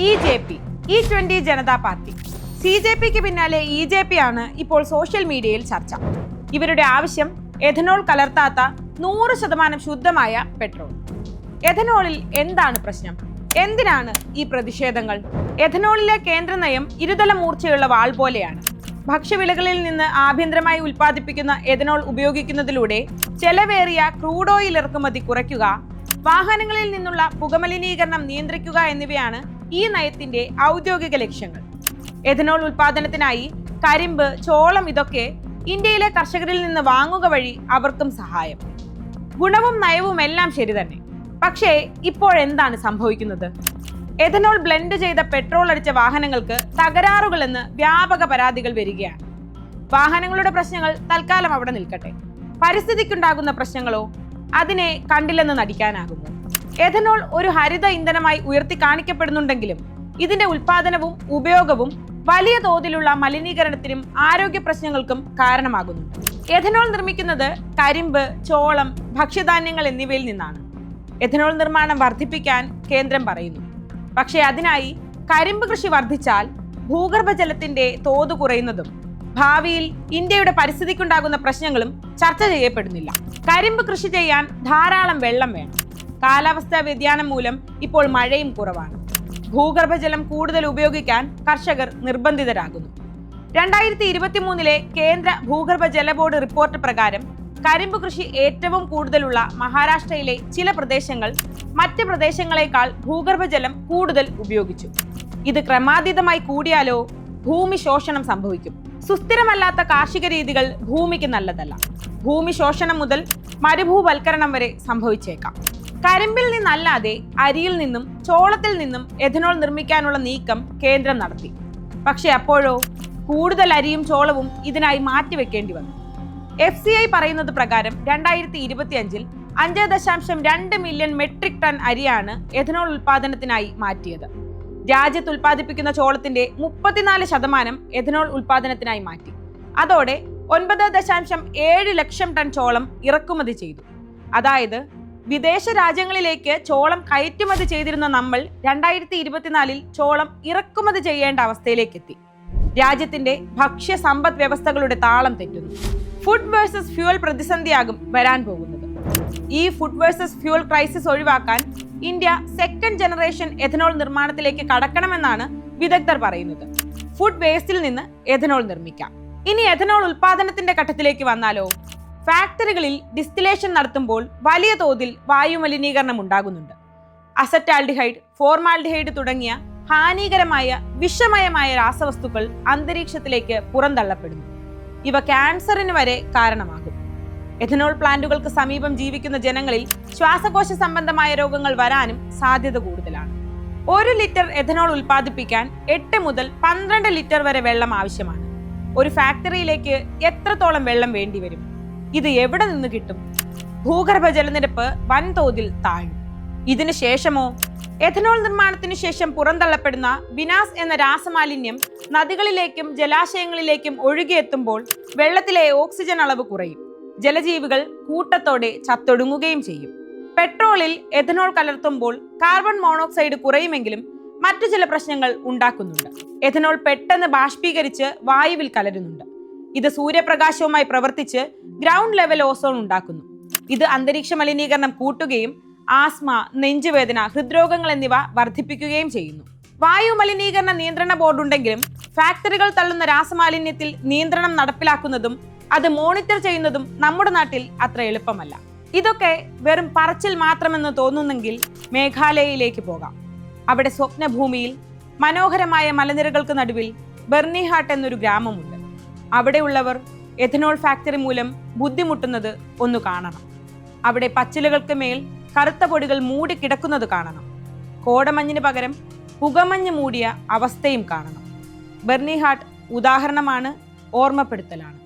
EJP, E20 Janata party. CJPക്ക് പിന്നാലെ EJP ആണ് ഇപ്പോൾ സോഷ്യൽ മീഡിയയിൽ ചർച്ച. ഇവരുടെ ആവശ്യം എഥനോൾ കലർത്താത്ത 100% ശുദ്ധമായ പെട്രോൾ. എഥനോളിൽ എന്താണ് പ്രശ്നം? എന്തിനാണ് ഈ പ്രതിഷേധങ്ങൾ? എഥനോളിലെ കേന്ദ്ര നയം ഇരുതല മൂർച്ചയുള്ള വാൾ പോലെയാണ്. ഭക്ഷ്യവിളകളിൽ നിന്ന് ആഭ്യന്തരമായി ഉൽപ്പാദിപ്പിക്കുന്ന എഥനോൾ ഉപയോഗിക്കുന്നതിലൂടെ ചെലവേറിയ ക്രൂഡ് ഓയിൽ ഇറക്കുമതി കുറയ്ക്കുക, വാഹനങ്ങളിൽ നിന്നുള്ള പുകമലിനീകരണം നിയന്ത്രിക്കുക എന്നിവയാണ് ഈ നയത്തിന്റെ ഔദ്യോഗിക ലക്ഷ്യങ്ങൾ. എഥനോൾ ഉൽപാദനത്തിനായി കരിമ്പ്, ചോളം ഇതൊക്കെ ഇന്ത്യയിലെ കർഷകരിൽ നിന്ന് വാങ്ങുക വഴി അവർക്കും സഹായം. ഗുണവും നയവും എല്ലാം ശരി തന്നെ. പക്ഷേ ഇപ്പോഴെന്താണ് സംഭവിക്കുന്നത്? എഥനോൾ ബ്ലെൻഡ് ചെയ്ത പെട്രോൾ അടിച്ച വാഹനങ്ങൾക്ക് തകരാറുകളെന്ന് വ്യാപക പരാതികൾ വരികയാണ്. വാഹനങ്ങളുടെ പ്രശ്നങ്ങൾ തൽക്കാലം അവിടെ നിൽക്കട്ടെ. പരിസ്ഥിതിക്കുണ്ടാകുന്ന പ്രശ്നങ്ങളോ? അതിനെ കണ്ടില്ലെന്ന് നടിക്കാനാകുമോ? എഥനോൾ ഒരു ഹരിത ഇന്ധനമായി ഉയർത്തി കാണിക്കപ്പെടുന്നുണ്ടെങ്കിലും ഇതിന്റെ ഉൽപാദനവും ഉപയോഗവും വലിയ തോതിലുള്ള മലിനീകരണത്തിനും ആരോഗ്യ പ്രശ്നങ്ങൾക്കും കാരണമാകുന്നുണ്ട്. എഥനോൾ നിർമ്മിക്കുന്നത് കരിമ്പ്, ചോളം, ഭക്ഷ്യധാന്യങ്ങൾ എന്നിവയിൽ നിന്നാണ്. എഥനോൾ നിർമ്മാണം വർദ്ധിപ്പിക്കാൻ കേന്ദ്രം പറയുന്നു. പക്ഷേ അതിനായി കരിമ്പ് കൃഷി വർദ്ധിച്ചാൽ ഭൂഗർഭജലത്തിന്റെ തോത് കുറയുന്നതും ഭാവിയിൽ ഇന്ത്യയുടെ പരിസ്ഥിതിക്കുണ്ടാകുന്ന പ്രശ്നങ്ങളും ചർച്ച ചെയ്യപ്പെടുന്നില്ല. കരിമ്പ് കൃഷി ചെയ്യാൻ ധാരാളം വെള്ളം വേണം. കാലാവസ്ഥാ വ്യതിയാനം മൂലം ഇപ്പോൾ മഴയും കുറവാണ്. ഭൂഗർഭജലം കൂടുതൽ ഉപയോഗിക്കാൻ കർഷകർ നിർബന്ധിതരാകുന്നു. 2023 കേന്ദ്ര ഭൂഗർഭ ജല ബോർഡ് റിപ്പോർട്ട് പ്രകാരം കരിമ്പ് കൃഷി ഏറ്റവും കൂടുതലുള്ള മഹാരാഷ്ട്രയിലെ ചില പ്രദേശങ്ങൾ മറ്റ് പ്രദേശങ്ങളെക്കാൾ ഭൂഗർഭജലം കൂടുതൽ ഉപയോഗിച്ചു. ഇത് ക്രമാതീതമായി കൂടിയാലോ ഭൂമി ശോഷണം സംഭവിക്കും. സുസ്ഥിരമല്ലാത്ത കാർഷിക രീതികൾ ഭൂമിക്ക് നല്ലതല്ല. ഭൂമി ശോഷണം മുതൽ മരുഭൂവൽക്കരണം വരെ സംഭവിച്ചേക്കാം. കരിമ്പിൽ നിന്നല്ലാതെ അരിയിൽ നിന്നും ചോളത്തിൽ നിന്നും എഥനോൾ നിർമ്മിക്കാനുള്ള നീക്കം കേന്ദ്രം നടത്തി. പക്ഷെ അപ്പോഴോ കൂടുതൽ അരിയും ചോളവും ഇതിനായി മാറ്റിവെക്കേണ്ടി വന്നു. FCI പറയുന്നത് പ്രകാരം 2025 5.2 മില്യൺ മെട്രിക് ടൺ അരിയാണ് എഥനോൾ ഉൽപാദനത്തിനായി മാറ്റിയത്. രാജ്യത്ത് ഉൽപ്പാദിപ്പിക്കുന്ന ചോളത്തിന്റെ 34% എഥനോൾ ഉൽപാദനത്തിനായി മാറ്റി. അതോടെ 9.7 ലക്ഷം ടൺ ചോളം ഇറക്കുമതി ചെയ്തു. അതായത് വിദേശ രാജ്യങ്ങളിലേക്ക് ചോളം കയറ്റുമതി ചെയ്തിരുന്ന നമ്മൾ 2024 ചോളം ഇറക്കുമതി ചെയ്യേണ്ട അവസ്ഥയിലേക്ക് എത്തി. രാജ്യത്തിന്റെ ഭക്ഷ്യ സമ്പദ് വ്യവസ്ഥകളുടെ താളം തെറ്റുന്നു. ഫുഡ് വേഴ്സസ് ഫ്യൂവൽ പ്രതിസന്ധിയാകും വരാൻ പോകുന്നത്. ഈ ഫുഡ് വേഴ്സസ് ഫ്യൂവൽ ക്രൈസിസ് ഒഴിവാക്കാൻ ഇന്ത്യ സെക്കൻഡ് ജനറേഷൻ എഥനോൾ നിർമ്മാണത്തിലേക്ക് കടക്കണമെന്നാണ് വിദഗ്ധർ പറയുന്നത്. ഫുഡ് വേസ്റ്റിൽ നിന്ന് എഥനോൾ നിർമ്മിക്കാം. ഇനി എഥനോൾ ഉൽപാദനത്തിന്റെ ഘട്ടത്തിലേക്ക് വന്നാലോ? ഫാക്ടറികളിൽ ഡിസ്റ്റിലേഷൻ നടത്തുമ്പോൾ വലിയ തോതിൽ വായുമലിനീകരണം ഉണ്ടാകുന്നുണ്ട്. അസറ്റാൽഡിഹൈഡ്, ഫോർമാൽഡിഹൈഡ് തുടങ്ങിയ ഹാനികരമായ വിഷമയമായ രാസവസ്തുക്കൾ അന്തരീക്ഷത്തിലേക്ക് പുറന്തള്ളപ്പെടുന്നു. ഇവ ക്യാൻസറിന് വരെ കാരണമാകും. എഥനോൾ പ്ലാന്റുകൾക്ക് സമീപം ജീവിക്കുന്ന ജനങ്ങളിൽ ശ്വാസകോശ സംബന്ധമായ രോഗങ്ങൾ വരാനും സാധ്യത കൂടുതലാണ്. 1 ലിറ്റർ എഥനോൾ ഉൽപ്പാദിപ്പിക്കാൻ 8 മുതൽ 12 ലിറ്റർ വരെ വെള്ളം ആവശ്യമാണ്. ഒരു ഫാക്ടറിയിലേക്ക് എത്രത്തോളം വെള്ളം വേണ്ടിവരും? ഇത് എവിടെ നിന്ന് കിട്ടും? ഭൂഗർഭ ജലനിരപ്പ് വൻതോതിൽ താഴും. ഇതിനു ശേഷമോ? എഥനോൾ നിർമ്മാണത്തിനു ശേഷം പുറന്തള്ളപ്പെടുന്ന വിനാസ് എന്ന രാസമാലിന്യം നദികളിലേക്കും ജലാശയങ്ങളിലേക്കും ഒഴുകിയെത്തുമ്പോൾ വെള്ളത്തിലെ ഓക്സിജൻ അളവ് കുറയും. ജലജീവികൾ കൂട്ടത്തോടെ ചത്തൊടുങ്ങുകയും ചെയ്യും. പെട്രോളിൽ എഥനോൾ കലർത്തുമ്പോൾ കാർബൺ മോണോക്സൈഡ് കുറയുമെങ്കിലും മറ്റു ചില പ്രശ്നങ്ങൾ ഉണ്ടാക്കുന്നുണ്ട്. എഥനോൾ പെട്ടെന്ന് ബാഷ്പീകരിച്ച് വായുവിൽ കലരുന്നുണ്ട്. ഇത് സൂര്യപ്രകാശവുമായി പ്രവർത്തിച്ച് ഗ്രൗണ്ട് ലെവൽ ഓസോൺ ഉണ്ടാക്കുന്നു. ഇത് അന്തരീക്ഷ മലിനീകരണം കൂട്ടുകയും ആസ്മ, നെഞ്ചുവേദന, ഹൃദ്രോഗങ്ങൾ എന്നിവ വർദ്ധിപ്പിക്കുകയും ചെയ്യുന്നു. വായു മലിനീകരണ നിയന്ത്രണ ബോർഡ് ഉണ്ടെങ്കിലും ഫാക്ടറികൾ തള്ളുന്ന രാസമാലിന്യത്തിൽ നിയന്ത്രണം നടപ്പിലാക്കുന്നതും അത് മോണിറ്റർ ചെയ്യുന്നതും നമ്മുടെ നാട്ടിൽ അത്ര എളുപ്പമല്ല. ഇതൊക്കെ വെറും പറച്ചിൽ മാത്രമെന്ന് തോന്നുന്നെങ്കിൽ മേഘാലയയിലേക്ക് പോകാം. അവിടെ സ്വപ്നഭൂമിയിൽ മനോഹരമായ മലനിരകൾക്ക് നടുവിൽ ബെർണിഹാട്ട് എന്നൊരു ഗ്രാമമുണ്ട്. അവിടെയുള്ളവർ എഥനോൾ ഫാക്ടറി മൂലം ബുദ്ധിമുട്ടുന്നത് ഒന്ന് കാണണം. അവിടെ പച്ചിലകൾക്ക് മേൽ കറുത്ത പൊടികൾ മൂടി കിടക്കുന്നത് കാണണം. കോടമഞ്ഞിന് പകരം പുകമഞ്ഞ് മൂടിയ അവസ്ഥയും കാണണം. ബെർണിഹാട്ട് ഉദാഹരണമാണ്, ഓർമ്മപ്പെടുത്തലാണ്.